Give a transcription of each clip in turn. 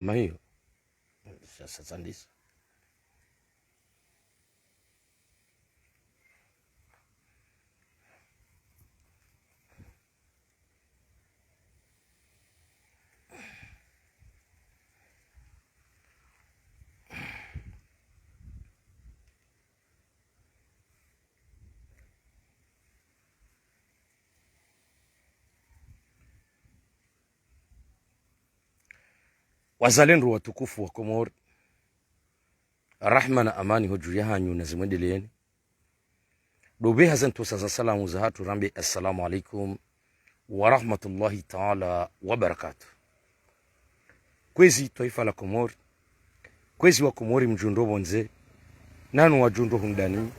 hiyo sasa ndisa wazalendo watukufu wa Komori, rahma na amani hoju ya hanyu na zimwendeleeni. Dobe hazan to sasa salamu za hatu rambi assalamu alaikum wa rahmatullahi ta'ala wa barakatuh. Kwezi taifa la Komori, kwezi wa Komori mjundo bonze, nanu wa jundo hundani.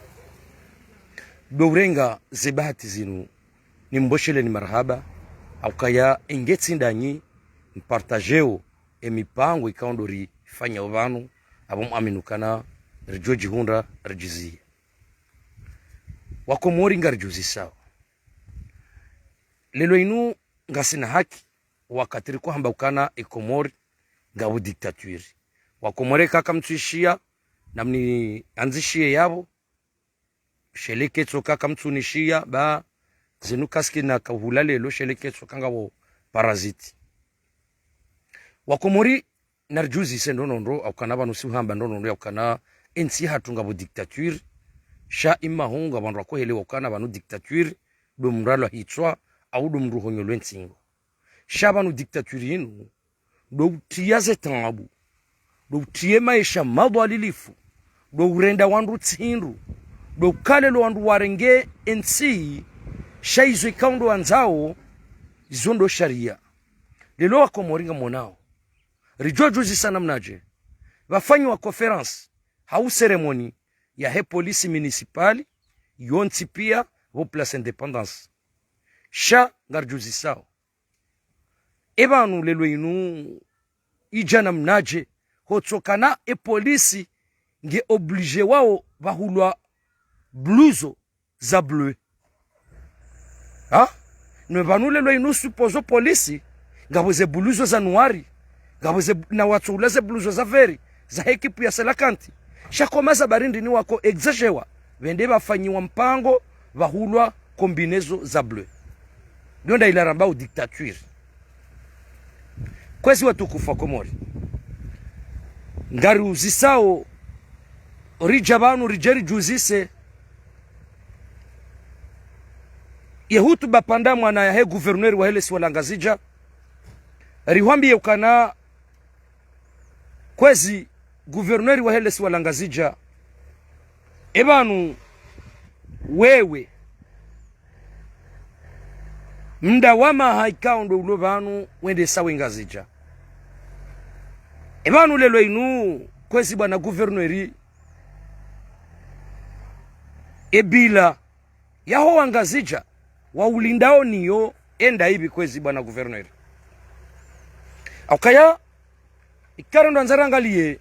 Dourenga zebahati zinu, ni mboshele ni marhaba, au kaya ingeti ndanyi, mpartajeo, emipango ikaondori fanya ovanu abom aminukana rijoji hunda rijizi wakomori ngarjuzi sawa lelo inu ngasina haki wakatiri ko hamba ukana ikomori ngabu diktaturi wakomore kaka mtuishia namni anzishie yabo sheleke tsoka kamtunishia ba zinukaski na kahulale lo sheleke tsoka ngabo paraziti wakomori narjuzi sendo nondo au kana banu sihamba nondo ya kana ensi hatunga bu dictature sha imma honga bandu ko hele wakana banu dictature do mralo hitwa au do mruhonyo lwensingo sha banu dictature yinu do tiyaze tabu do tiye maisha madwalilifu do urenda wandu tsindu do kalelo wandu warenge ensi sha izo ikaundo anzao izondo sharia lelo wakomoringa monao rijojuzi sana mnaje wafanyi wa conference hau ceremony ya he polisi municipali yonti pia vo place independence sha ngarjuzi sao ebanu lelo inu ijana mnaje hotsokana e polisi nge oblige wao bahulwa bluzo za bleu ha ne banu lelo inu supposo polisi ngaboze bluzo za noiri gabuze na watu ulaze bluzo za veri za ekipu ya selakanti shakomeza barindi ni wako exagewa vende bafanyiwa mpango bahulwa kombinezo za bleu ndio ilaramba u dictature kwezi watukufu Komori ngari uzisao rijabanu rijeri juzise yehutu bapanda mwana ya he gouverneur wa hele siwalangazija rihwambi ukana kwezi gouverneur wa hele siwalangazija ebanu wewe mda wama haikaundo ulo banu wende sawe ngazija ebanu lelo inu kwezi bwana gouverneur ebila yaho wangazija wa ulindao niyo enda hivi kwezi bwana gouverneur akaya ikaro ndo anzarangalie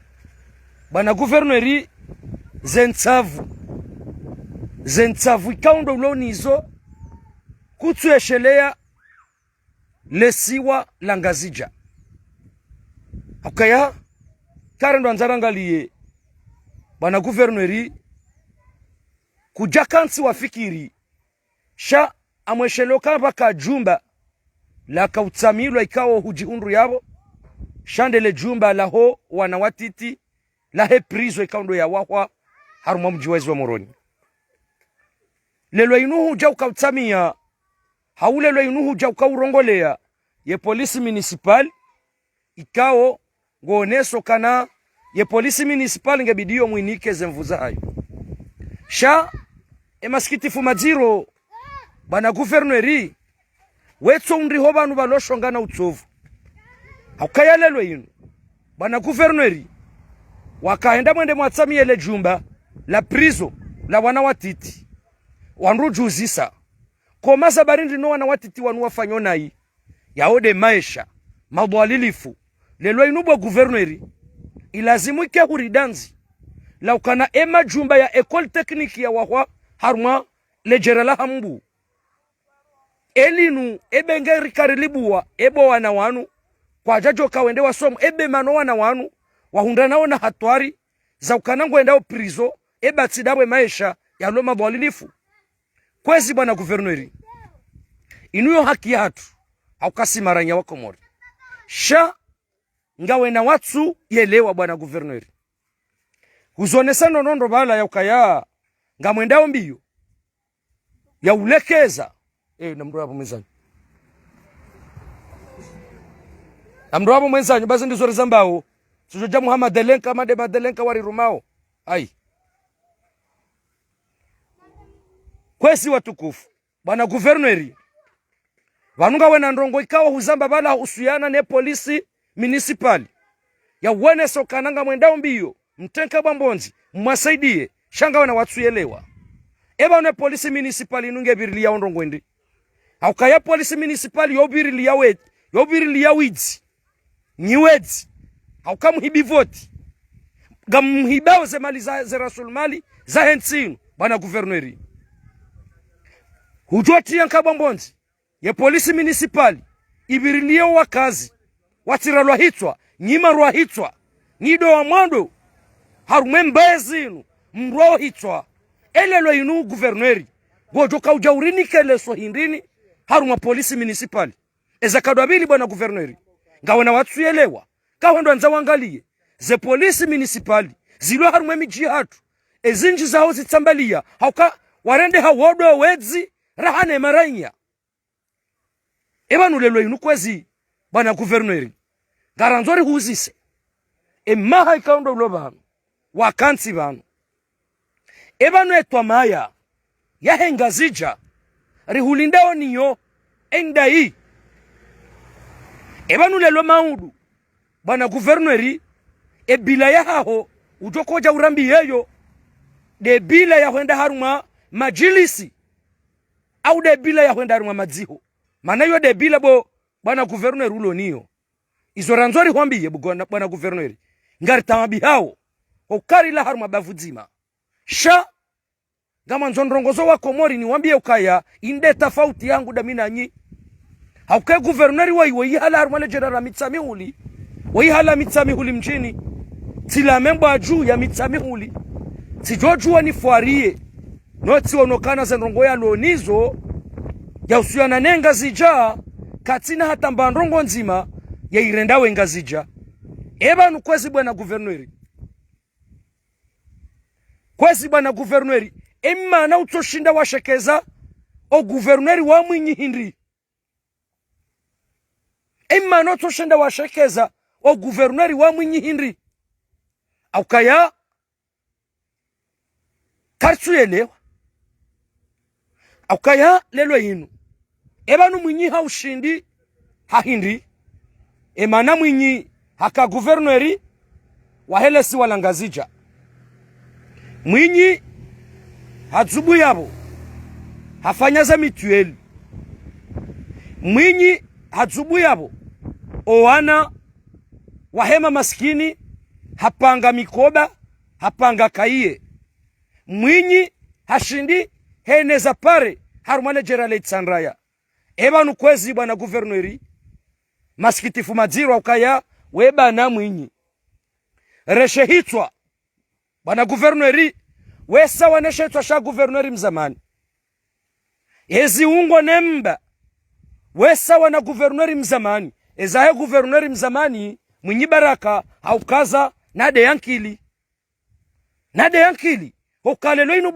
bwana gouverneur zentsavu ikaundo ulonizo kutueshelea lesiwa langazija akaya karo ndo anzarangalie bwana gouverneur kujakansi wafikiri sha amwesheloka baka jumba la kautsamilwa ikawo hujihundu yabo shandele jumba laho wanawatiti la he prizo ikaundo ya wahwa harumwa mjiwezi wa Moroni lelo inuhu jau kautsamia haulelo inuhu jau kaurongolea ye polisi municipal ikawo ngoneso kana ye polisi municipal ngebidio mwinike zemvuza hayo sha emaskitifu madziro bana gouverneur wetso undriho banu baloshongana utsovu haukayalelo inu bana gouverneur wakaenda mwende mwatsamiele jumba la prizo la wana watiti wanrujuzisa komasa barindi no wana watiti wanu wafanyonai yaode maisha madwalilifu lelo inu bwa gouverneur ilazimu ike huridanzi la ukana ema jumba ya école technique ya wahwa harma lejerala hambu elinu ebenge rikarilibuwa ebo wana wanu kwa jajo kawende wasomo ebe mano wana wanu wahunda nao na hatwari za ukanangu endao prizo eba tidabwe maisha ya loma bwalilifu kwezi bwana guverneri inuyo haki hatu haukasi maranya wako mori sha ngawe na watu yelewa bwana guverneri uzonesano nondo bala ya ukaya ngamwendao mbiyo ya ulekeza na mdo hapo mwenzanyu amdo hapo mwenzanyu basi ndizore zambao sujoja Muhammad Delenka made madelenka wari rumao ai kwesi watukufu bwana guverneri vanunga wena ndongo ikawa huzamba bala usuyana ne polisi municipal ya wene sokananga mwendao mbiyo mtenka bambonzi mwasaidie shanga wena watsuyelewa eba ne polisi municipal inunge birili ya ndongo ndi haukaya polisi municipal yobirili ya widzi niwedzi haukamhibi voti gamhibao ze mali za rasulmali za hensinu bwana guverneri hujoti yankabambonzi ye polisi municipali ibirilie wakazi watira lwahitswa nyima lwahitswa nido wa mwando harume mbezinu mroo hitswa elelo inu guverneri gojoka ujaurini keleso hindini haruma polisi municipali eza kadwabili bwana guverneri ngawena watsuyelewa kawendo anza wangalie ze polisi municipali zilo harume miji hatu ezinji zao zitsambalia hauka warende hawodo wedzi rahane maranya ebanu lelo inu kwezi bwana guverneri garanzori huzise emaha ikaundo ulobanu wakansi banu ebanu etwa maya yahenga zija rihulindao niyo endai ebanu lelo maudu bwana guverneri ebila ya haho ujokoja urambi yeyo de bila ya huenda haruma majilisi au de bila ya huenda haruma madziho mana yo de bila bo bwana guverneri ulo niyo izoranzori huambiye bwana guverneri ngari tamabi hao ukari la haruma bavudzima sha ngama nzondrongozo wa komori ni wambie ukaya inde tofauti yangu da mina nyi hauke guverneri wai hala haruma le general mitsamihuli wai hala mitsamihuli mjini tila memba juu ya mitsamihuli sijojua ni fuarie noti onokana zendrongo ya lonizo ya usuyana nenga zija katina hata mbandrongo nzima ya irendawe ngazija eba nukwezi bwana guverneri kwezi bwana guverneri emma na utoshinda washekeza o guverneri wa mwinyi hindi emma na utoshinda washekeza o guverneri wa mwinyi hindi au kaya kartu yelewa au kaya lelo yinu ebanu mwinyi haushindi hahindi emana mwinyi haka guverneri wahelesi walangazija mwinyi hadzubu yabo hafanyaza mitueli mwinyi hadzubu yabo owana wahema maskini hapanga mikoba hapanga kaiye mwinyi hashindi heneza pare harumale jerale itsanraya ebanu kwezi bwana guverneri maskitifu madziro ukaya weba na mwinyi reshe hitwa bwana guverneri wesa waneshetwa sha guverneri mzamani ezi ungo nemba wesa wana guverneri mzamani ezahe guverneri mzamani mwinyi baraka haukaza nade yankili hokalelo inu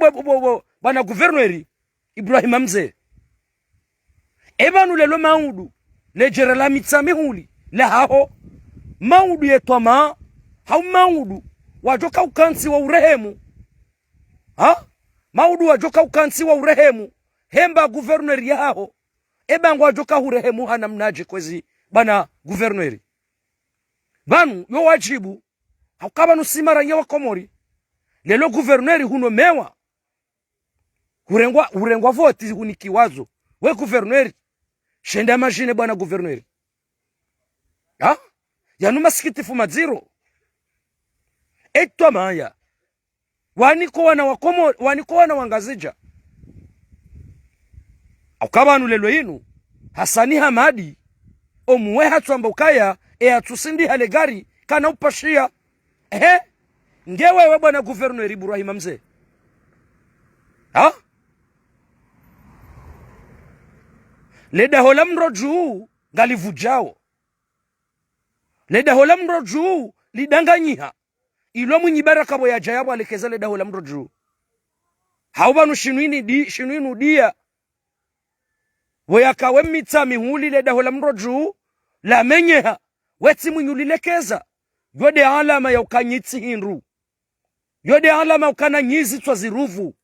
bwana guverneri Ibrahim Mzee ebanu lelo maudu lejere la mitsamihuli la haho maudu yetwama hau maudu wajoka ukansi wa urehemu maudu wajoka ukansi wa urehemu hemba guverneri ya haho ebangu wajoka urehemu hana mnaje kwezi bana guverneri banu yo wajibu haukaba nusimara nyewa komori lelo guverneri huno mewa hurengwa voti hunikiwazo we guverneri shenda majine bwana guverneri yanu masikitifu madziro etwa maya waniko wana wangazija aukabanu lelo inu Hasani Hamadi omuwe hatswamba ukaya atusindi hale gari kana upashia ngewewe bwana Guverneur Ibrahim mzee leda hola mroju galivujao leda hola mroju lidanganyiha ilo mwinyi baraka bo ya jayabo alekeza leda hola mroju haubanu shinwinu dia weyakawe mitsa mihuli leda hola mroju la menyeha wetsi mwinyu lilekeza yode alama ya ukanyitsi hinru yode alama ukana nyizi twa ziruvu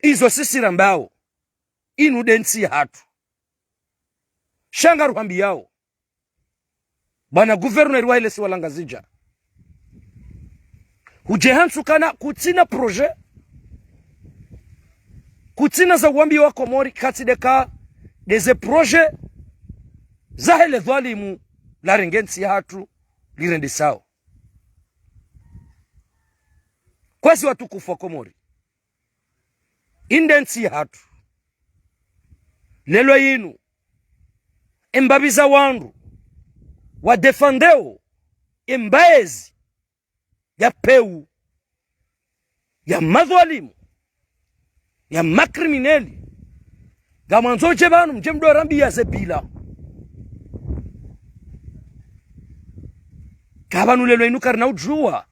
izo sisi rambao inu densi hatu shanga ruhambi yao bana Guverneur wa ile si walangazija hujehansu kana kutina proje kutina za uambi wa Komori katideka deze proje za hele dhalimu la rengensi hatu lirendi sao kwasi watukufu wa Komori indensi hatu lelo yinu embabiza wandu wa defandeo embaezi ya peu ya madhalimu ya makrimineli gamanzoje banu mjemdo rambi ya zebila kabanu lelo yinu karna ujua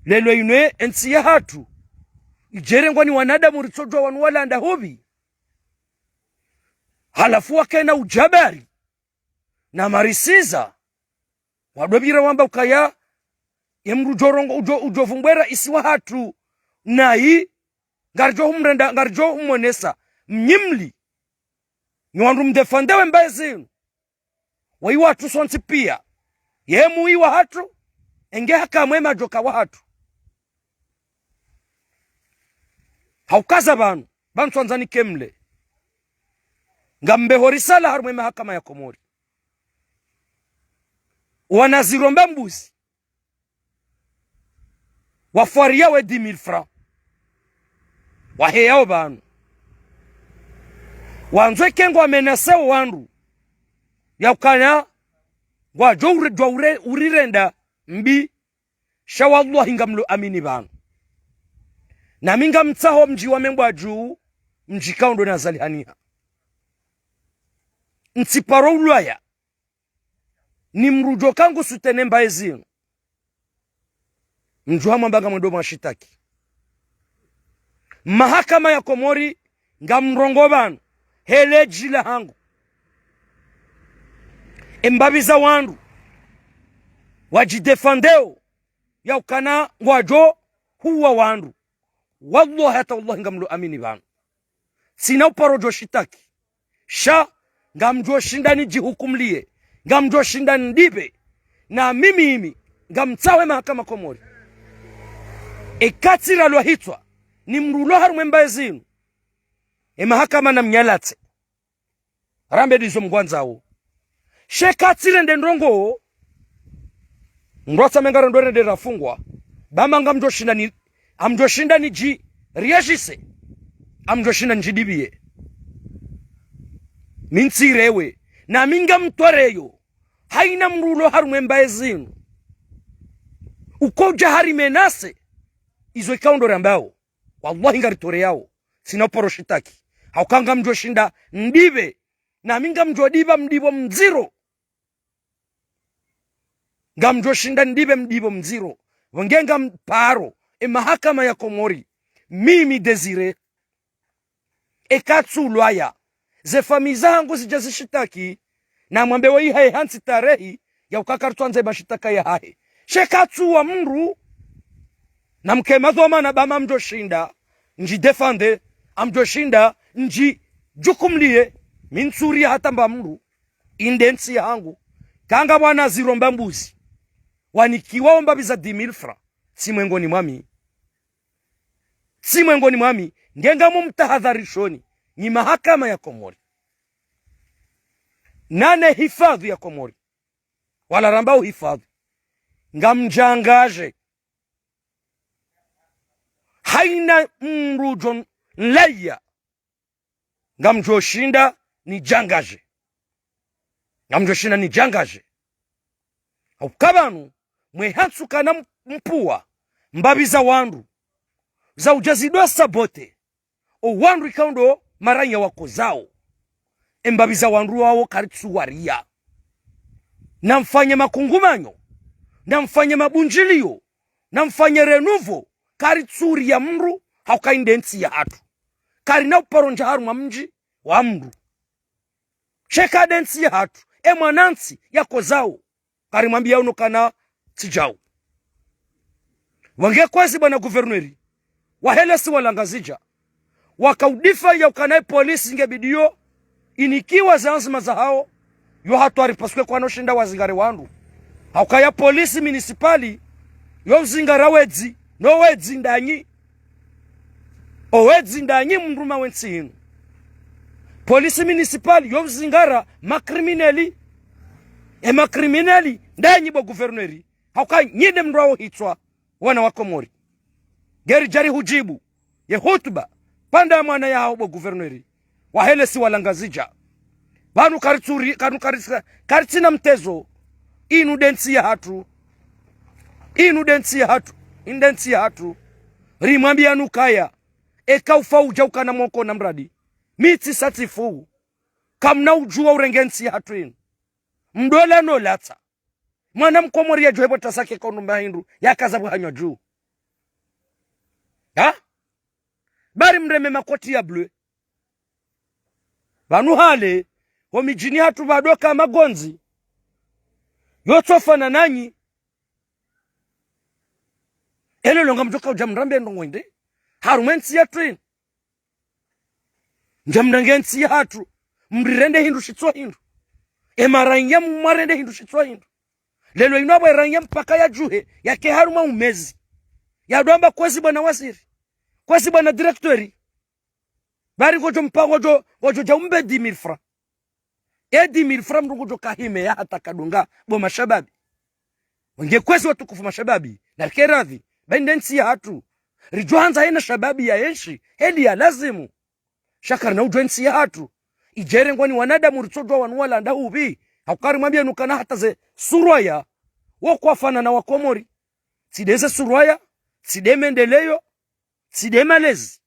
lelo yinu ensi ya hatu ijerengwa ni wanadamu ritsojwa wanu walanda hobi halafu wakena ujabari na marisiza wadobira wamba ukaya yemru jorongo ujovumbwera isiwa hatu nai ngarjo humrenda ngarjo umonesa mnyimli nwandu mdefandewe mbezinu wai watu sonsi pia yemu iwa hatu enge haka mwema joka wa hatu haukaza banu swanzani kemle ngambe horisala harumwe mahakama ya Komori wanaziromba mbuzi wafuaria we 10,000 francs waheyao banu wanzwe kengo amenaseo wandu ya ukanya wajo urirenda mbi shawallahi ngamlo amini banu na minga mtaho mji wa membwa juu mji kaundo na zalihania ntiparo ulwaya ni mrujo kangu sutene mbaezinu mjuha mwambanga mwendo mashitaki mahakama ya Komori nga mrongo banu hele jila hangu embabiza wandu wajidefandeo ya ukana wajo huwa wandu wallahi hata wallahi ngamlo amini banu sina uparojo shitaki ngamjo shindani jihukumlie ngamjo shindani ndibe na mimi ngamtawe mahakama Komori ekatira lo hitwa ni mrulo harumwe mbezinu mahakama na mnyalatse rambe dizo mgwanzao shekatire ndendrongo ndotsa mengaro ndorende rafungwa bama ngamjo shindani amjo shindani ji riashise amjo shindani jidibie minsirewe na minga mtwareyo haina mrulo harumwe mbezinu ukoja harimenase izo ikaundo rambao wallahi ngaritore yao sina poroshitaki haukanga mjo shinda ndibe na minga mjo diba mdibo mziro ngamjo shinda ndibe mdibo mziro wangenga mparo mahakama ya Komori mimi Desire ekatsu lwaya ze famiza hangu sijazishitaki na mwambe wei hai hansi tarehi ya ukakartuanze mashitaka ya hae shekatsu wa mru na mkemazoma na bama mjo shinda nji defande amjo shinda nji jukumlie minsuri hata mba mru indensi hangu kanga wana ziromba mbuzi wanikiwaomba biza 10,000 francs si mwengoni mwami ngenga mumtahadharishoni ni mahakama ya Komori nane hifadhi ya Komori wala rambao hifadhi ngamjangaje haina mrujon laya ngamjoshinda ni jangaje amjoshina ni jangaje au kabanu mwehatsuka na mpuwa mbabi za wandu za ujazidwa sabote o wandu ikaundo maranya wako zao embabi za wandu wao karitsuwaria na mfanye makungumanyo na mfanye mabunjilio na mfanye renuvo karitsuri ya mru haukaindensi ya hatu karina uparonja haru mji wa mru cheka densi ya hatu mwanansi yako zao karimwambia unokana tijao wange kwezi bwana guverneri wahelesi walangazija wakaudifa ya ukanae polisi ngebidio inikiwa zanzima za hao yo hatu haripaswe kwa noshinda wazingare wandu haukaya polisi municipali yo zingara wedzi no wedzi ndanyi o wedzi ndanyi mruma wensi hinu polisi municipali yo zingara makriminali makriminali ndanyi bo guverneri hauka nyide mrao hitwa wana wakomori geri jari hujibu ye hutuba panda mwana yao bo guverneri wahelesi walangazija banu karitsuri karitsina mtezo inu densi ya hatu indensi ya hatu rimwambia nukaya ekaufa uja ukana mwoko na mradi miti satifu kamna ujua urengensi ya hatu inu mdola no lata mwana mkomori ya juhebo tasake konumba hindu ya kazabu hanywa juu ha bari mreme makoti ya blue banu hale homijini hatu badoka magonzi yotofana nanyi ele longa mjoka ujamrambe ndongwende harumensi ya train njamnangensi ya hatu mrirende hindu shitswa hindu emaranya mwarende hindu shitswa hindu lelo inabwe ranya mpaka ya juhe yake haruma umezi ya doamba kwezi bwana waziri kwezi bwana directori bari gojo mpango gojo jaumbe 10,000 francs 10,000 francs mrugo kahime ya hata kadunga bo mashababi wange kwezi watukufu mashababi na keradhi bendensi ya hatu rijuanza haina shababi ya yenshi heli ya lazimu shakar na ujensi ya hatu ijere ngwani wanadamu ritsodwa wanuwala nda ubi haukari mwambia nukana hata ze surwaya wako afana na wakomori sideze surwaya side mendeleyo side malezi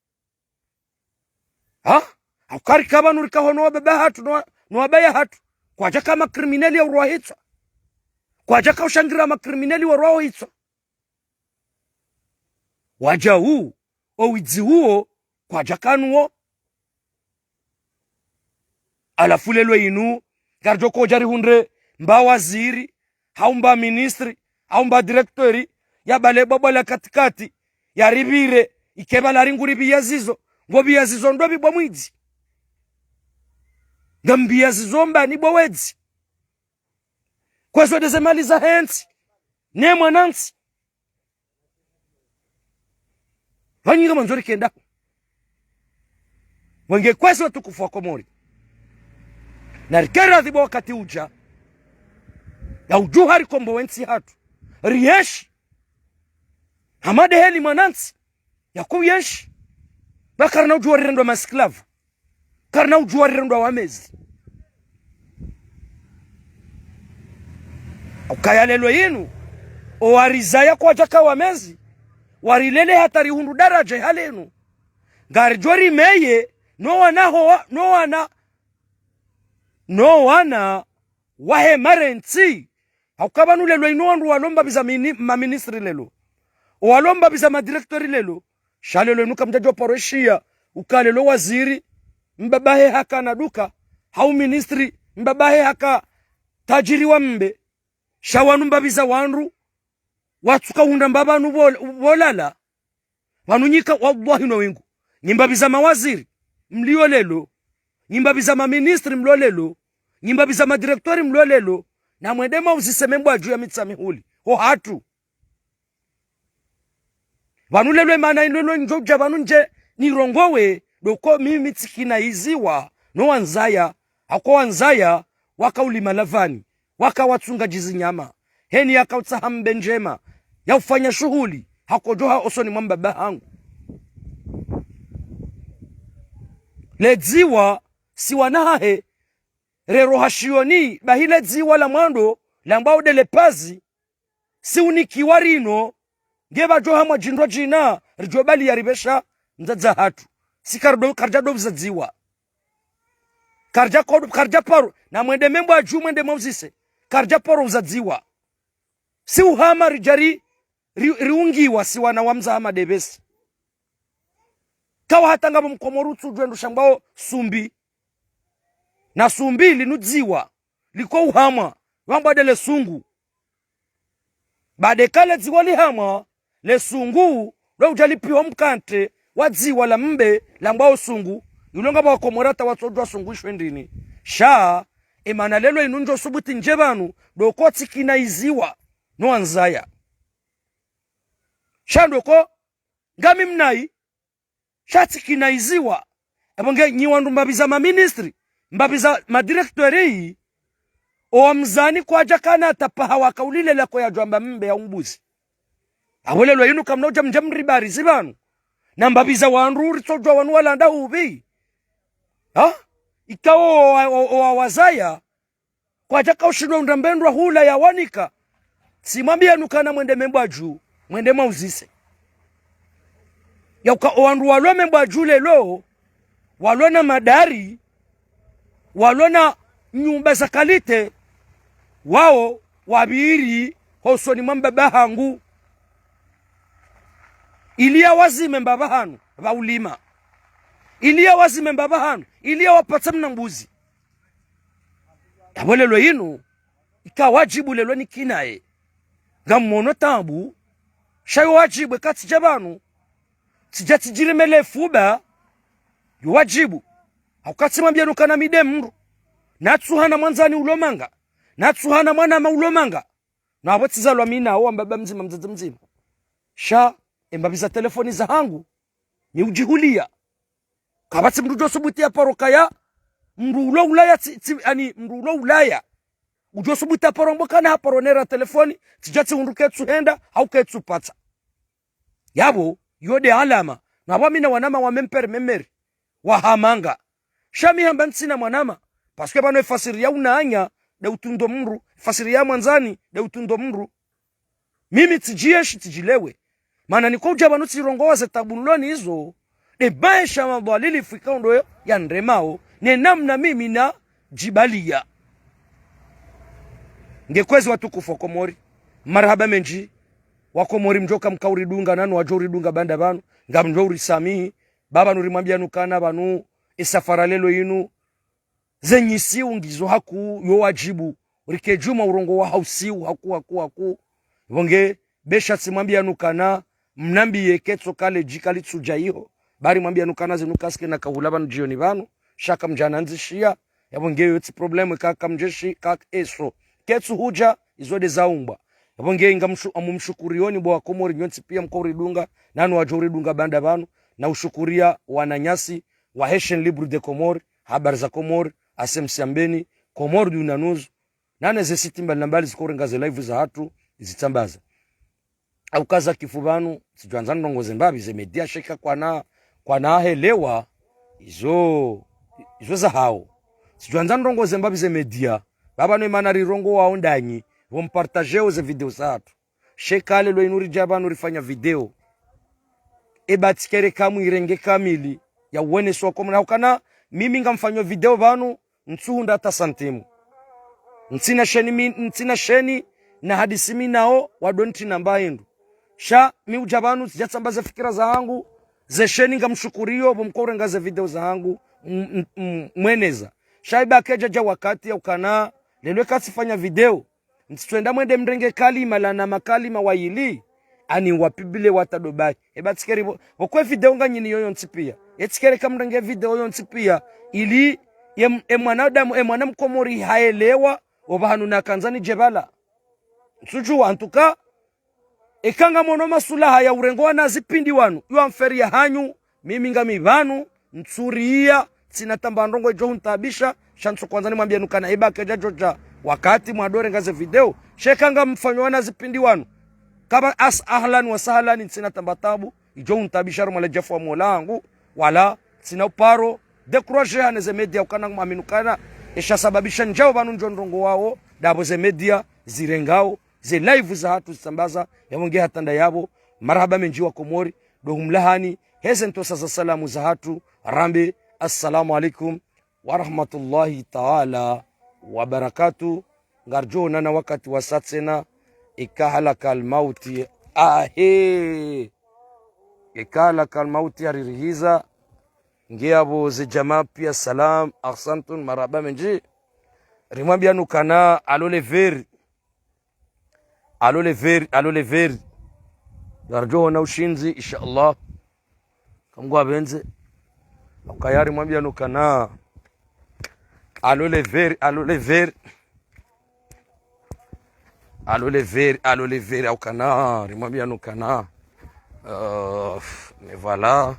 ha haukari kaba nurika hono wababa hatu nuwabaya hatu kwa jaka makriminali ya uruwa hitsa kwa jaka ushangira makriminali wa uruwa hitsa waja huu owizi huo kwa jaka nuo alafulelwe inu garjoko jari hundre mba waziri haumba ministri haumba directori ya bale bobola katikati ya ribire ikeba la ringuri biyazizo ngo biyazizo ndo bibwa mwidzi ngambia zizomba ni bowedzi kwezo dezemali za hensi ne mwanansi vanyinga manzori kenda wenge kwezo tukufu wakomori na rikera dhibo wakati uja ya ujuhari kombo wensi hatu riyeshi hamade heli mwanansi ya kuyeshi bakarna ujuhari rendo masklavu karna ujuhari rendo wamezi ukayalelo yinu owarizaya kwa jaka wamezi warilele hatari hundu daraja halenu ngari jori meye no wana wahe marensi haukabanu lelo inu wandu walomba biza ministri lelo walomba biza madirektori lelo shalelo inu kamjajo paroshia ukalelo waziri mbabahe haka na duka hau ministri mbabahe haka tajiri wa mbe shawanu mbabiza wandu watuka hunda mbabanu volala wanunyika wallahi no wingu nyimbabiza mawaziri mlio lelo nyimbabiza maministri mlio lelo nyimbabiza madirektori mlio lelo na mwendema uzisemembwa juu ya mitsami huli ho hatu vanu lelo mana inolo njoja vanu nje nirongowe doko mimi mitsikina iziwa no wanzaya hako wanzaya wakaulima lavani wakawatsunga jizi nyama heni yakautsahambe njema ya ufanya shughuli hakojoha osoni mwambaba hangu ledziwa siwanahe rero hashioni bahile ziwa la mwando lambao dele pazi si unikiwa rino ngeba jo hamwa jindwa jina rijo bali yaribesha mzaza hatu si karja do ziwa karja kodu karja paro na mwende membo aju mwende mauzise karja paro uzadziwa si uhama rijari riungiwa si wana wamza hama debesi kawa hata ngabo mkomorutsu jwendu shambao sumbi na sumbi linudziwa liko uhama wamba dele sungu bade kale dziwa lihama le sungu lo ujalipiwa mkante wadziwa la mbe lambao sungu yulonga ba komorata watsodwa sungu ishwendini sha emana lelo inunjo subuti njebanu doko tsikina iziwa no anzaya shandoko ngami mnai shatsikina iziwa ebonge nyiwandu mbabiza ma ministry mbabiza ma directorate o mzani kwa jakana tapaha wakaulile lako ya jwamba mbe ya umbuzi awelelo yinu kamnoja mjamribari zibanu na mbabiza wanruri tsojwa wanu walanda ubi ha ikawo wazaya kwa jaka ushindwa undambendwa hula ya wanika simwambia nukana mwende membaju mwende mauzise ya wandu walwe membaju lelo walona madari walona nyumba za kalite wao wabiri hosoni mwambaba hangu ilia wazime mbaba hanu baulima ilia wazime mbaba hanu ilia wapata mnambuzi yabolelo yinu ikawajibu lelo ni kinae ngamono tambu shayo wajibu kati jabanu tijatijirimele fuba yuwajibu haukati mwambia nukana mide mru natsuhana mwanzani ulomanga natsuhana mwana maulomanga na abotiza lwa mina wa mbaba mzima mzazi mzima sha embabiza telefoni za hangu ni ujihulia kabati mrujo subuti ya parokaya mrulo ulaya ani mrulo ulaya ujo subuti ya parombo kana haparonera telefoni tijati unruke tsuhenda hauke tsupata yabo yode alama na wamina wanama wa memeri wa hamanga shami hamba ntsina mwanama paske bano fasiri ya unaanya de utundo mru fasiri ya mwanzani de utundo mru mimi tijieshi tijilewe mana nikoja bano tsirongoa za tabunloni hizo de baisha mabwalili fikaundo ya ndremao ne namna mimi na jibalia ngekwezi watukufu Komori marhaba menji wakomori mjoka mkauri dunga nanu wajori dunga banda banu ngamjori samihi baba nurimwambia nukana banu isafara lelo yinu zenyisi ungizo haku yo wajibu rikejuma urongo wa hausiu haku wonge besha simwambia nukana mnambiye ketso kale jikali tsujayo bari mwambia nukana zenukaske na kahulaba njioni banu shaka mjana nzishia yabonge yoti problem kaka mjeshi kaka eso ketsu huja izode zaumba yabonge amumshukurioni bwa Komori nyonsi pia mkori dunga nanu wajori dunga banda banu na ushukuria wananyasi wa Heshen Libre de Komori habari za Komori asemsiambeni Komori dunanuzu nane ze sitimba nambali zikori ngaze live za hatu zitambaza au kaza kifubanu sijuanzana ndongoze mbabi ze media sheka kwa na helewa izo za hao sijuanzana ndongoze mbabi ze media baba no imana rirongo wao ndanyi vompartageo ze video za hatu sheka lelo inuri jabanu rifanya video ebatikere kamu irenge kamili ya uwene so komuna ukana mimi ngamfanyo video banu ntsuhunda hata santimu ntsina sheni na hadisi minao wadonti namba hindu sha mi ujabanu tijatsambaza fikira za hangu ze sheni ngamshukurio bomkore ngaze video za hangu mweneza shaiba keja wakati ya ukana lelwe kasifanya video ntitwenda mwende mrenge kalima lana makalima wayili ani wapibile watadobai ebatsikeri okwe video nganyini yoyo ntipia etsikere kamrenge video yoyo ntipia ili mwana mkomori haelewa obahanu na kanzani jebala tsuju antuka ekanga mono masulaha ya urengo wana zipindi wanu yu amferi ya hanyu mimi ngami vanu ntsuria sinatamba ndongo jo huntabisha shanso kwanzani mwambia nukana ebake jajoja wakati mwadore ngaze video shekanga mfanyo wana zipindi wanu kaba as ahlan wa sahlan sina tambatabu ijo untabisha rumale jafu wa molangu wala sina uparo dekroje haneze media ukana maminukana esha sababisha njao banu njondrongo wao dabo ze media zirengao ze live za hatu zisambaza yawonge hatanda yabo marhaba menji wa Komori do humlahani hesen to sasa salamu za hatu rambe assalamu alaikum wa rahmatullahi ta'ala wa barakatuh ngarjo nana wakati wa satsena ikahalaka almauti ikahalaka almauti aririhiza ngiabo ze jamaa pia salam ahsantun marhaba menji rimwambia nukana alole veri ngarjo na ushinzi inshallah kamgwa benze akayari mwambia nukana alole veri au kana rimwambia nukana ne voilà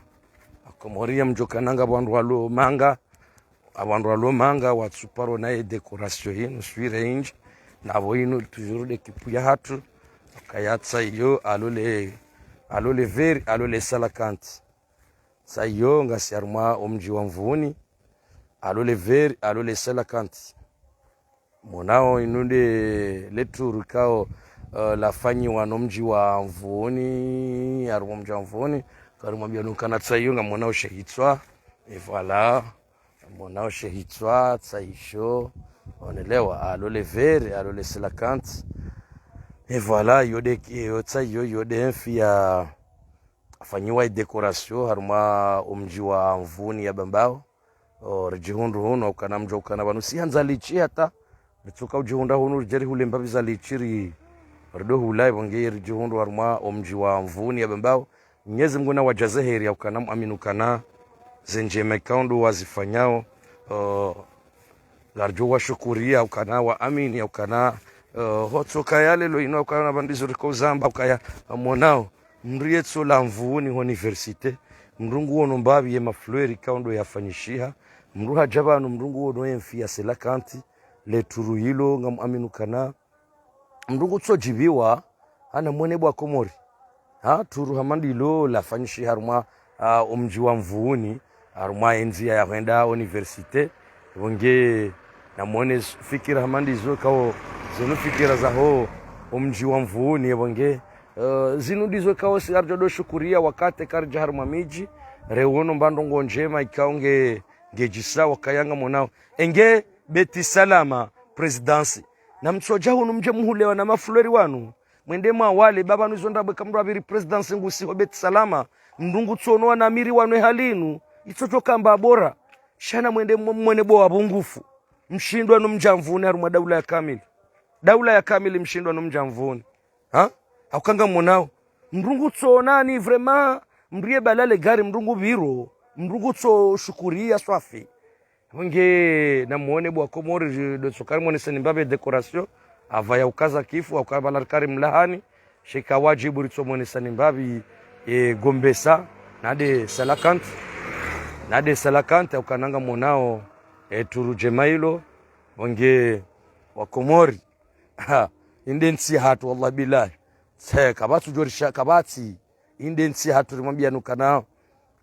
Komoria mjokananga bandu walo manga watsuparo na decoration hino suire inji na boino toujours l'équipe ya hatu kayatsa yo alole veri alole salakanti sayo ngasiarma omji wa Mvuni alole veri alole salakanti monao inunde leturu kao lafanyi wanomji wa Mvuni armo mji wa Mvuni karimwambia nukana tsayo nga monao shehitswa et voilà monao shehitswa tsaisho onelewa alole veri alole salakanti et voilà yode tsayo yode mfia afanyiwa decoration haruma omji wa Mvuni ya Bambao rejihundu huno ukana mjo ukana banu sianza lichi hata bitsuka ujihunda huno jeri hulemba biza lichiri rdo hulai bonge rejihundu haruma omji wa Mvuni ya Bambao Mwenyezi Mungu na wajazaheri ukana muaminukana zenje mekaundu wazifanyao garjo wa shukuria ukana wa amini ukana hotsoka yale lo ino ukana bandizo riko zamba ukaya monao mrietso la Mvuni universite mrungu wono mbabi ye mafleur kaundo yafanyishiha mruha jabanu mrungu wono yemfia selakanti le turu hilo ngam aminukana mrungu tsojibiwa ana mwene bwa Komori turu hamandilo la fanyishi haruma omji wa Mvuni haruma enzia ya kwenda universite wonge na mwene fikira hamandizo kao zenu fikira za ho omji wa Mvuni wonge zinu dizo kao siarjo do shukuria wakate karja haruma miji rewono mbandongo njema ikaonge ngejisa wakayanga monao enge beti salama presidency na mtsoja hunu mje muhulewa na mafulori wanu mwende mwa wale baba nuzonda bekamru abiri presidency ngusi ho beti salama ndungu tsono na amiri wanwe halinu itsotoka mba bora shana mwene bo abungufu mshindwa no mjamvuni haruma daula ya kamili mshindwa no mjamvuni akanga monao mrungu tsona ni vraiment mrie balale gari mrungu biro mrungu tso shukuria swafi wenge na muone bwa Komori do sukari mwone senimbabe decoration avaya ukaza kifu akabala kari mlahani shika wajibu ritso mwone senimbabe gombesa nade salakanti ukananga monao turu jemailo wenge wa Komori indensi hatu wallahi billahi kabatu jorisha kabati indensi hatu rimwambia nukana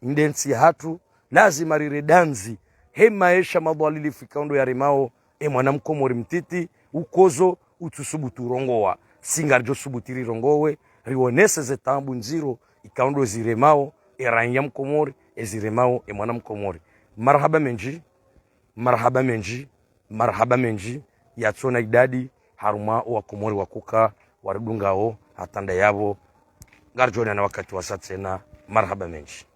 indensi hatu lazima riredanzi hemaesha madwalili fikaundo ya rimao mwana Mkomori mtiti ukozo utusubutu rongowa singarjo subutiri rongowe rionese zetambu nziro ikaundo ziremao ranya Mkomori ziremao mwana Mkomori marhaba menji yatsona idadi haruma wa Komori wakuka waridungao hatanda yabo garjona na wakati wa satsena marhaba menji